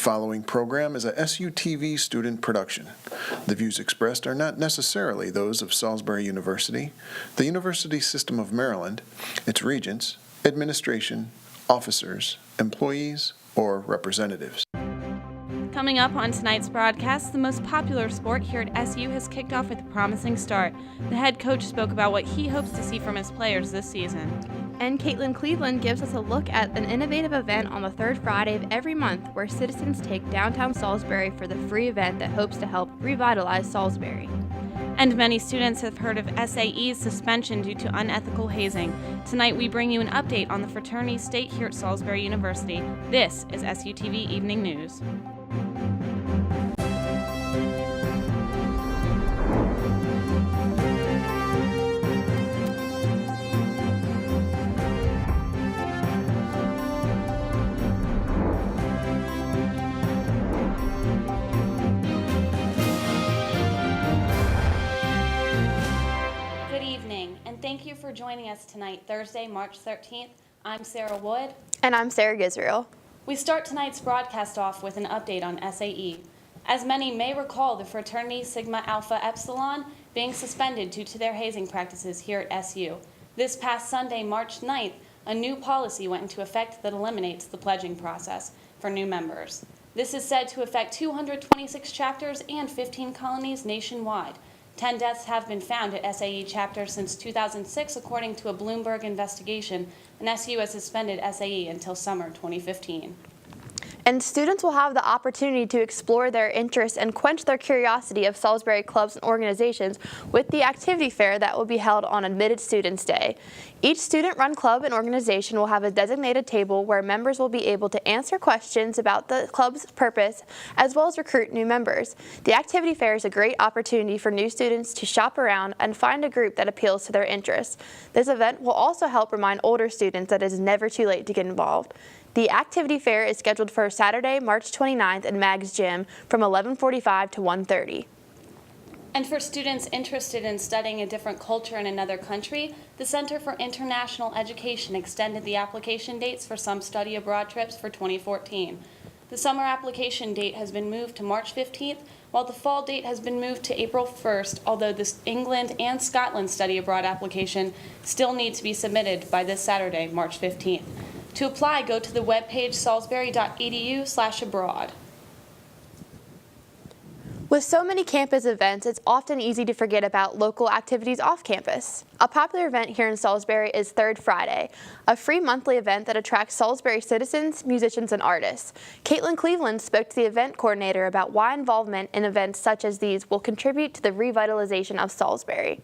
following program is a SUTV student production. The views expressed are not necessarily those of Salisbury University, the University System of Maryland, its regents, administration, officers, employees, or representatives. Coming up on tonight's broadcast, the most popular sport here at SU has kicked off with a promising start. The head coach spoke about what he hopes to see from his players this season. And Caitlin Cleveland gives us a look at an innovative event on the third Friday of every month where citizens take downtown Salisbury for the free event that hopes to help revitalize Salisbury. And many students have heard of SAE's suspension due to unethical hazing. Tonight we bring you an update on the fraternity state here at Salisbury University. This is SUTV Evening News. Thank you for joining us tonight, Thursday, March 13th. I'm Sarah Wood. And I'm Sarah Gisriel. We start tonight's broadcast off with an update on SAE. As many may recall, the fraternity Sigma Alpha Epsilon being suspended due to their hazing practices here at SU. This past Sunday, March 9th, a new policy went into effect that eliminates the pledging process for new members. This is said to affect 226 chapters and 15 colonies nationwide. 10 deaths have been found at SAE chapters since 2006, according to a Bloomberg investigation, and SU has suspended SAE until summer 2015. And students will have the opportunity to explore their interests and quench their curiosity of Salisbury clubs and organizations with the activity fair that will be held on Admitted Students Day. Each student-run club and organization will have a designated table where members will be able to answer questions about the club's purpose as well as recruit new members. The activity fair is a great opportunity for new students to shop around and find a group that appeals to their interests. This event will also help remind older students that it is never too late to get involved. The activity fair is scheduled for Saturday, March 29th in Mag's Gym from 11:45 to 1:30. And for students interested in studying a different culture in another country, the Center for International Education extended the application dates for some study abroad trips for 2014. The summer application date has been moved to March 15th, while the fall date has been moved to April 1st, although the England and Scotland study abroad application still need to be submitted by this Saturday, March 15th. To apply, go to the webpage salisbury.edu/abroad. With so many campus events, it's often easy to forget about local activities off campus. A popular event here in Salisbury is Third Friday, a free monthly event that attracts Salisbury citizens, musicians, and artists. Caitlin Cleveland spoke to the event coordinator about why involvement in events such as these will contribute to the revitalization of Salisbury.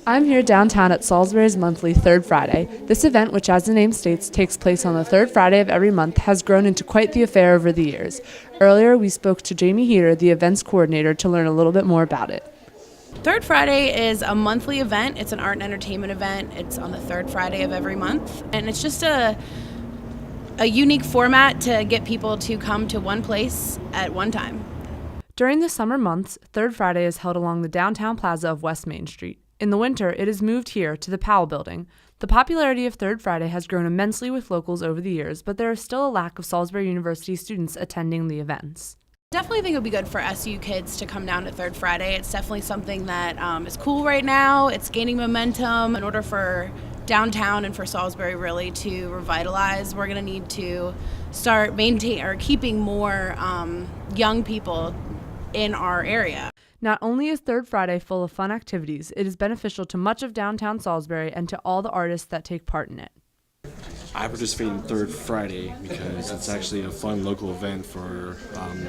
I'm here downtown at Salisbury's monthly Third Friday. This event, which as the name states takes place on the third Friday of every month, has grown into quite the affair over the years. Earlier, we spoke to Jamie Heater, the events coordinator, to learn a little bit more about it. Third Friday is a monthly event. It's an art and entertainment event. It's on the third Friday of every month. And it's just a unique format to get people to come to one place at one time. During the summer months, Third Friday is held along the downtown plaza of West Main Street. In the winter, it is moved here to the Powell Building. The popularity of Third Friday has grown immensely with locals over the years, but there is still a lack of Salisbury University students attending the events. Definitely think it would be good for SU kids to come down to Third Friday. It's definitely something that is cool right now. It's gaining momentum. In order for downtown and for Salisbury really to revitalize, we're going to need to start keeping more young people in our area. Not only is Third Friday full of fun activities, it is beneficial to much of downtown Salisbury and to all the artists that take part in it. I participate in Third Friday because it's actually a fun local event for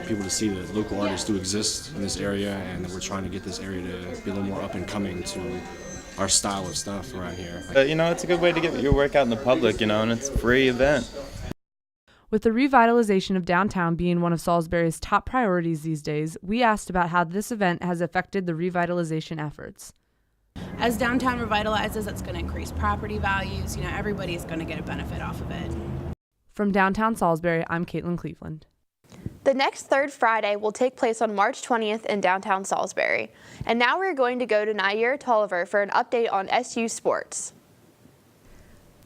people to see that local artists do exist in this area, and that we're trying to get this area to be a little more up and coming to our style of stuff around here. It's a good way to get your work out in the public, and it's a free event. With the revitalization of downtown being one of Salisbury's top priorities these days, we asked about how this event has affected the revitalization efforts. As downtown revitalizes, it's going to increase property values. Everybody's going to get a benefit off of it. From downtown Salisbury, I'm Caitlin Cleveland. The next Third Friday will take place on March 20th in downtown Salisbury. And now we're going to go to Nair Tolliver for an update on SU sports.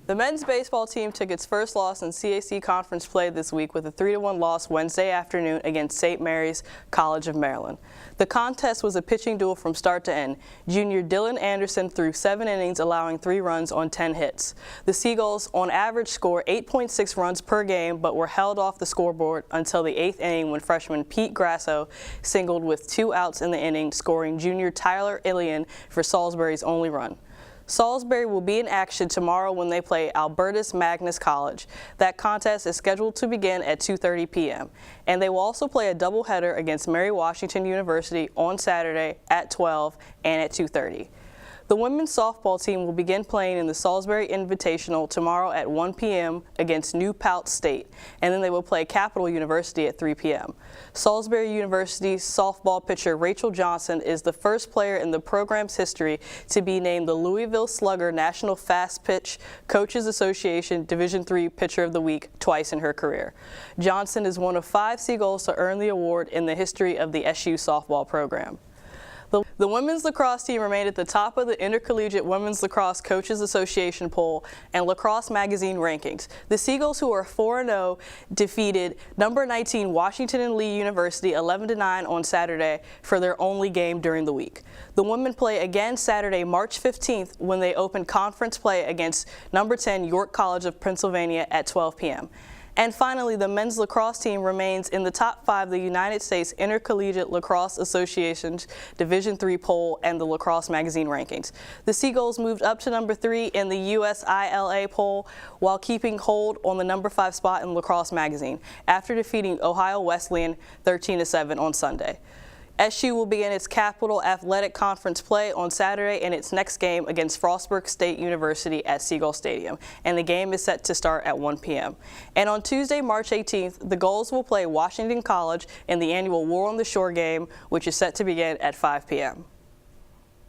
The men's baseball team took its first loss in CAC conference play this week with a 3-1 loss Wednesday afternoon against St. Mary's College of Maryland. The contest was a pitching duel from start to end. Junior Dylan Anderson threw 7 innings, allowing 3 runs on 10 hits. The Seagulls, on average, score 8.6 runs per game, but were held off the scoreboard until the 8th inning when freshman Pete Grasso singled with 2 outs in the inning, scoring junior Tyler Ilian for Salisbury's only run. Salisbury will be in action tomorrow when they play Albertus Magnus College. That contest is scheduled to begin at 2:30 p.m. And they will also play a doubleheader against Mary Washington University on Saturday at 12 and at 2:30. The women's softball team will begin playing in the Salisbury Invitational tomorrow at 1 p.m. against New Paltz State, and then they will play Capital University at 3 p.m. Salisbury University's softball pitcher Rachel Johnson is the first player in the program's history to be named the Louisville Slugger National Fast Pitch Coaches Association Division III Pitcher of the Week twice in her career. Johnson is one of 5 Seagulls to earn the award in the history of the SU softball program. The women's lacrosse team remained at the top of the Intercollegiate Women's Lacrosse Coaches Association poll and Lacrosse Magazine rankings. The Seagulls, who are 4-0, defeated number 19 Washington and Lee University 11-9 on Saturday for their only game during the week. The women play again Saturday, March 15th, when they open conference play against number 10 York College of Pennsylvania at 12 p.m. And finally, the men's lacrosse team remains in the top 5 of the United States Intercollegiate Lacrosse Association's Division III poll and the Lacrosse Magazine rankings. The Seagulls moved up to number 3 in the USILA poll while keeping hold on the number 5 spot in Lacrosse Magazine after defeating Ohio Wesleyan 13-7 on Sunday. SU will begin its Capital Athletic Conference play on Saturday in its next game against Frostburg State University at Seagull Stadium, and the game is set to start at 1 p.m. And on Tuesday, March 18th, the Gulls will play Washington College in the annual War on the Shore game, which is set to begin at 5 p.m.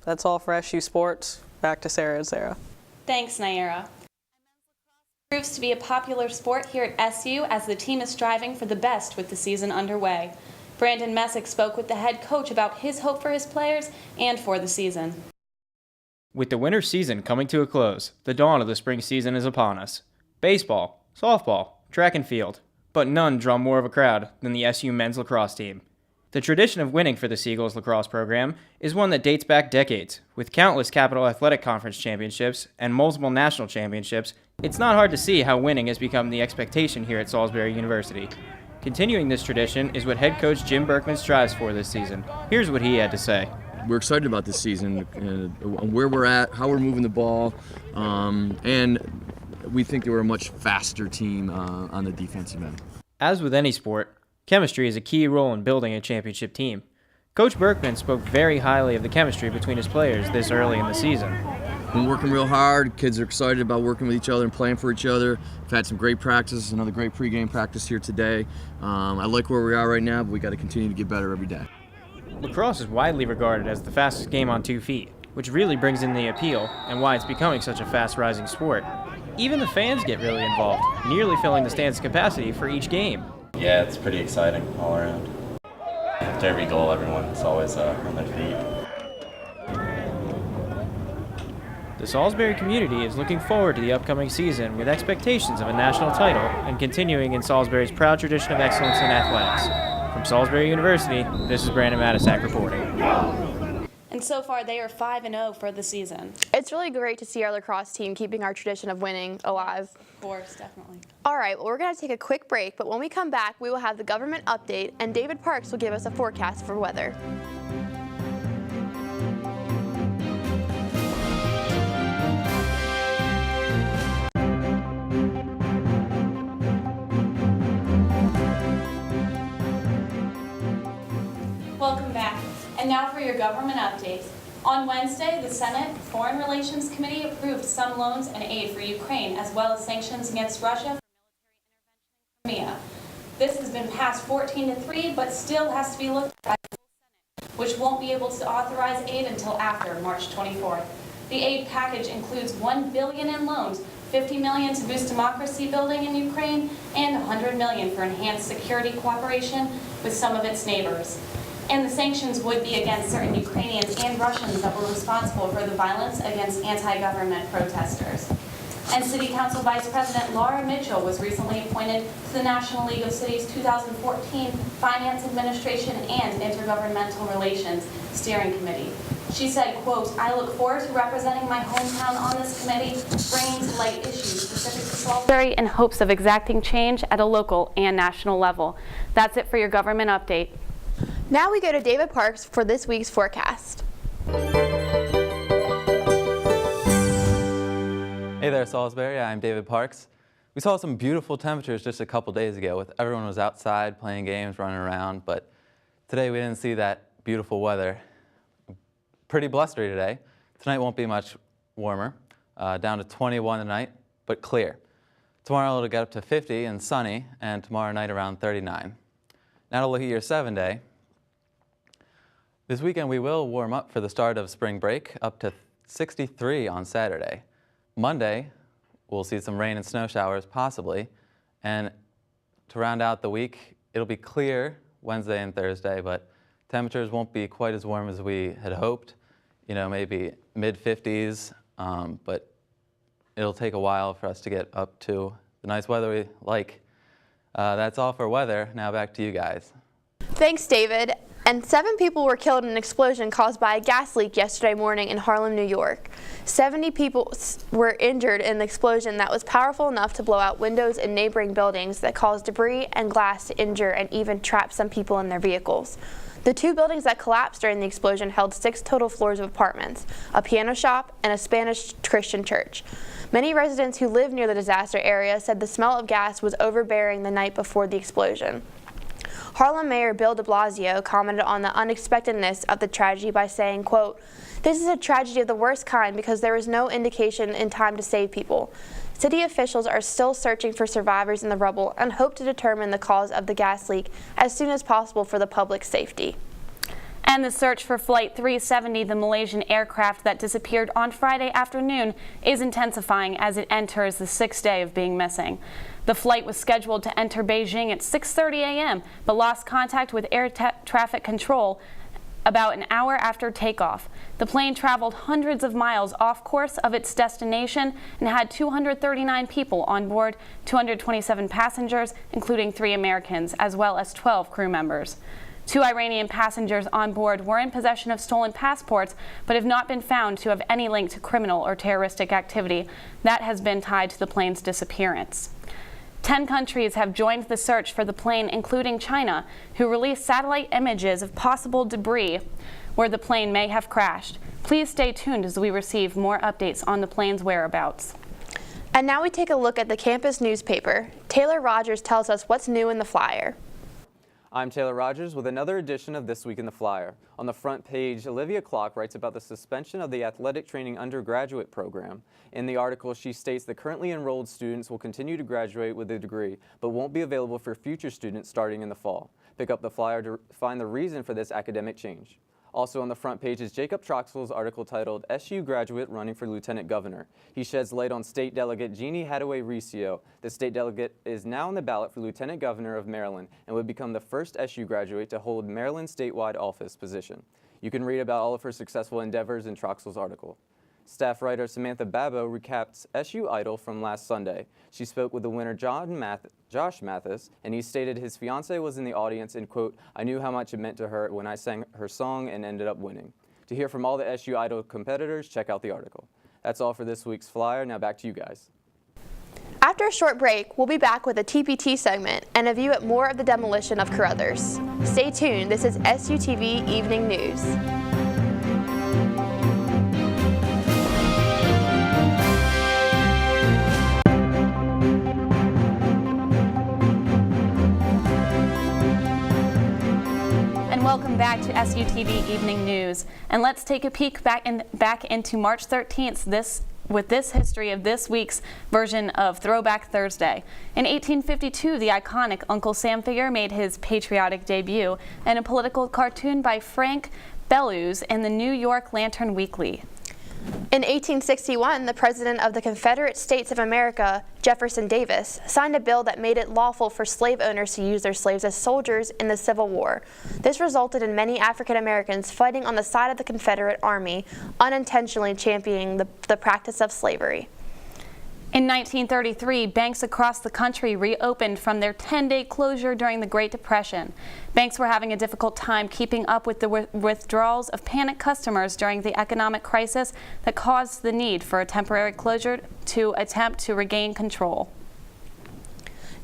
That's all for SU Sports. Back to Sarah and Sarah. Thanks, Naira. Proves to be a popular sport here at SU as the team is striving for the best with the season underway. Brandon Messick spoke with the head coach about his hope for his players and for the season. With the winter season coming to a close, the dawn of the spring season is upon us. Baseball, softball, track and field, but none draw more of a crowd than the SU men's lacrosse team. The tradition of winning for the Seagulls lacrosse program is one that dates back decades. With countless Capital Athletic Conference championships and multiple national championships, it's not hard to see how winning has become the expectation here at Salisbury University. Continuing this tradition is what head coach Jim Berkman strives for this season. Here's what he had to say. We're excited about this season, where we're at, how we're moving the ball, and we think that we're a much faster team on the defensive end. As with any sport, chemistry is a key role in building a championship team. Coach Berkman spoke very highly of the chemistry between his players this early in the season. We're working real hard. Kids are excited about working with each other and playing for each other. We've had some great practice, another great pregame practice here today. I like where we are right now, but we got to continue to get better every day. Lacrosse is widely regarded as the fastest game on 2 feet, which really brings in the appeal and why it's becoming such a fast-rising sport. Even the fans get really involved, nearly filling the stands capacity for each game. Yeah, it's pretty exciting all around. After every goal, everyone's always on their feet. The Salisbury community is looking forward to the upcoming season with expectations of a national title and continuing in Salisbury's proud tradition of excellence in athletics. From Salisbury University, this is Brandon Matisak reporting. And so far, they are 5-0 for the season. It's really great to see our lacrosse team keeping our tradition of winning alive. Of course, definitely. All right, well, we're going to take a quick break, but when we come back, we will have the government update, and David Parks will give us a forecast for weather. Welcome back. And now for your government updates. On Wednesday, the Senate Foreign Relations Committee approved some loans and aid for Ukraine, as well as sanctions against Russia for military intervention in Crimea. This has been passed 14-3, but still has to be looked at by the Senate, which won't be able to authorize aid until after March 24th. The aid package includes $1 billion in loans, $50 million to boost democracy building in Ukraine, and $100 million for enhanced security cooperation with some of its neighbors. And the sanctions would be against certain Ukrainians and Russians that were responsible for the violence against anti-government protesters. And City Council Vice President Laura Mitchell was recently appointed to the National League of Cities 2014 Finance Administration and Intergovernmental Relations Steering Committee. She said, quote, "I look forward to representing my hometown on this committee, bringing to light issues specific to Salisbury in hopes of exacting change at a local and national level." That's it for your government update. Now we go to David Parks for this week's forecast. Hey there, Salisbury. I'm David Parks. We saw some beautiful temperatures just a couple days ago with everyone was outside playing games, running around, but today we didn't see that beautiful weather. Pretty blustery today. Tonight won't be much warmer, down to 21 tonight, but clear. Tomorrow it'll get up to 50 and sunny, and tomorrow night around 39. Now to look at your 7-day. This weekend we will warm up for the start of spring break, up to 63 on Saturday. Monday, we'll see some rain and snow showers possibly, and to round out the week, it'll be clear Wednesday and Thursday, but temperatures won't be quite as warm as we had hoped, maybe mid-50s, but it'll take a while for us to get up to the nice weather we like. That's all for weather. Now back to you guys. Thanks, David. And 7 people were killed in an explosion caused by a gas leak yesterday morning in Harlem, New York. 70 people were injured in the explosion that was powerful enough to blow out windows in neighboring buildings that caused debris and glass to injure and even trap some people in their vehicles. The 2 buildings that collapsed during the explosion held 6 total floors of apartments, a piano shop, and a Spanish Christian church. Many residents who live near the disaster area said the smell of gas was overbearing the night before the explosion. Harlem Mayor Bill de Blasio commented on the unexpectedness of the tragedy by saying, quote, "This is a tragedy of the worst kind because there was no indication in time to save people. City officials are still searching for survivors in the rubble and hope to determine the cause of the gas leak as soon as possible for the public's safety." And the search for Flight 370, the Malaysian aircraft that disappeared on Friday afternoon, is intensifying as it enters the 6th day of being missing. The flight was scheduled to enter Beijing at 6:30 a.m., but lost contact with air traffic control about an hour after takeoff. The plane traveled hundreds of miles off course of its destination and had 239 people on board, 227 passengers, including 3 Americans, as well as 12 crew members. 2 Iranian passengers on board were in possession of stolen passports, but have not been found to have any link to criminal or terroristic activity that has been tied to the plane's disappearance. 10 countries have joined the search for the plane, including China, who released satellite images of possible debris where the plane may have crashed. Please stay tuned as we receive more updates on the plane's whereabouts. And now we take a look at the campus newspaper. Taylor Rogers tells us what's new in the flyer. I'm Taylor Rogers with another edition of This Week in the Flyer. On the front page, Olivia Clark writes about the suspension of the athletic training undergraduate program. In the article, she states that currently enrolled students will continue to graduate with a degree, but won't be available for future students starting in the fall. Pick up the flyer to find the reason for this academic change. Also on the front page is Jacob Troxell's article titled "SU Graduate Running for Lieutenant Governor." He sheds light on State Delegate Jeannie Hadaway-Riccio. The state delegate is now on the ballot for Lieutenant Governor of Maryland and would become the first SU graduate to hold Maryland's statewide office position. You can read about all of her successful endeavors in Troxell's article. Staff writer Samantha Babbo recaps SU Idol from last Sunday. She spoke with the winner Josh Mathis, and he stated his fiancée was in the audience and, quote, "I knew how much it meant to her when I sang her song and ended up winning." To hear from all the SU Idol competitors, check out the article. That's all for this week's flyer. Now back to you guys. After a short break, we'll be back with a TPT segment and a view at more of the demolition of Carruthers. Stay tuned. This is SUTV Evening News. Welcome back to SUTV Evening News, and let's take a peek back into March 13th with this history of this week's version of Throwback Thursday. In 1852, the iconic Uncle Sam figure made his patriotic debut in a political cartoon by Frank Bellows in the New York Lantern Weekly. In 1861, the President of the Confederate States of America, Jefferson Davis, signed a bill that made it lawful for slave owners to use their slaves as soldiers in the Civil War. This resulted in many African Americans fighting on the side of the Confederate Army, unintentionally championing the practice of slavery. In 1933, banks across the country reopened from their 10-day closure during the Great Depression. Banks were having a difficult time keeping up with the withdrawals of panicked customers during the economic crisis that caused the need for a temporary closure to attempt to regain control.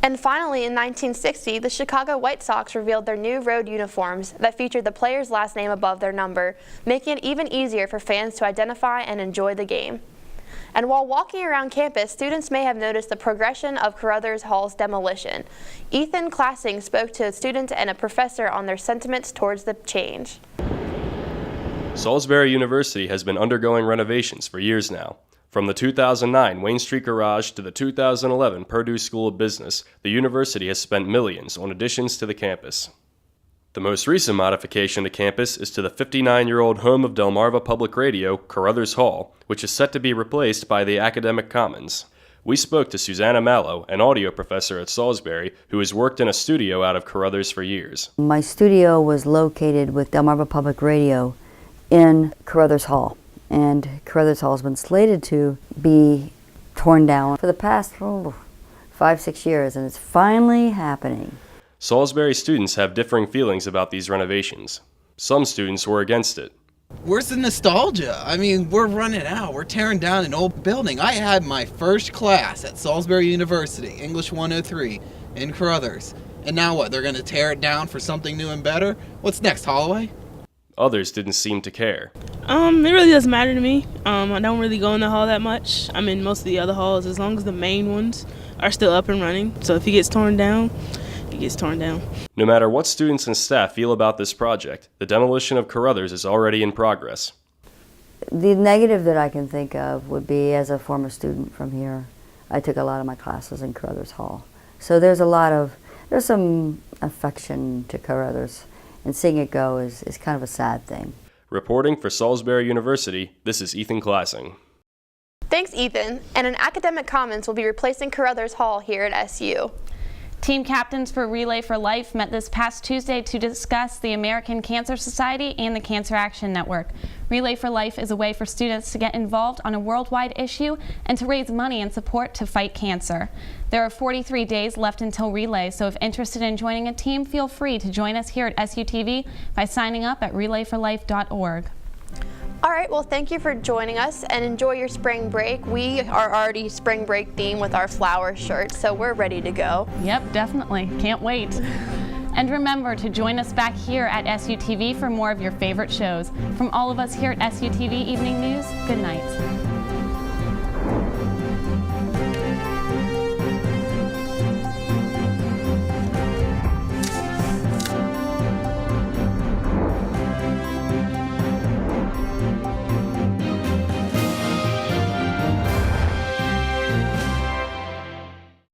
And finally, in 1960, the Chicago White Sox revealed their new road uniforms that featured the player's last name above their number, making it even easier for fans to identify and enjoy the game. And while walking around campus, students may have noticed the progression of Carruthers Hall's demolition. Ethan Classing spoke to a student and a professor on their sentiments towards the change. Salisbury University has been undergoing renovations for years now. From the 2009 Wayne Street Garage to the 2011 Purdue School of Business, the university has spent millions on additions to the campus. The most recent modification to campus is to the 59-year-old home of Delmarva Public Radio, Carruthers Hall, which is set to be replaced by the Academic Commons. We spoke to Susanna Mallow, an audio professor at Salisbury, who has worked in a studio out of Carruthers for years. My studio was located with Delmarva Public Radio in Carruthers Hall, and Carruthers Hall has been slated to be torn down for the past 5-6 years, and it's finally happening. Salisbury students have differing feelings about these renovations. Some students were against it. Where's the nostalgia? I mean, we're running out. We're tearing down an old building. I had my first class at Salisbury University, English 103, in Carruthers. And now what? They're going to tear it down for something new and better? What's next, Holloway? Others didn't seem to care. It really doesn't matter to me. I don't really go in the hall that much. I'm in most of the other halls as long as the main ones are still up and running. So if it gets torn down, it gets torn down. No matter what students and staff feel about this project, the demolition of Carruthers is already in progress. The negative that I can think of would be, as a former student from here, I took a lot of my classes in Carruthers Hall. So there's some affection to Carruthers, and seeing it go is kind of a sad thing. Reporting for Salisbury University, this is Ethan Classing. Thanks, Ethan. And an academic commons will be replacing Carruthers Hall here at SU. Team captains for Relay for Life met this past Tuesday to discuss the American Cancer Society and the Cancer Action Network. Relay for Life is a way for students to get involved on a worldwide issue and to raise money and support to fight cancer. There are 43 days left until Relay, so if interested in joining a team, feel free to join us here at SUTV by signing up at relayforlife.org. All right, well, thank you for joining us and enjoy your spring break. We are already spring break themed with our flower shirts, so we're ready to go. Yep, definitely. Can't wait. And remember to join us back here at SUTV for more of your favorite shows. From all of us here at SUTV Evening News, good night.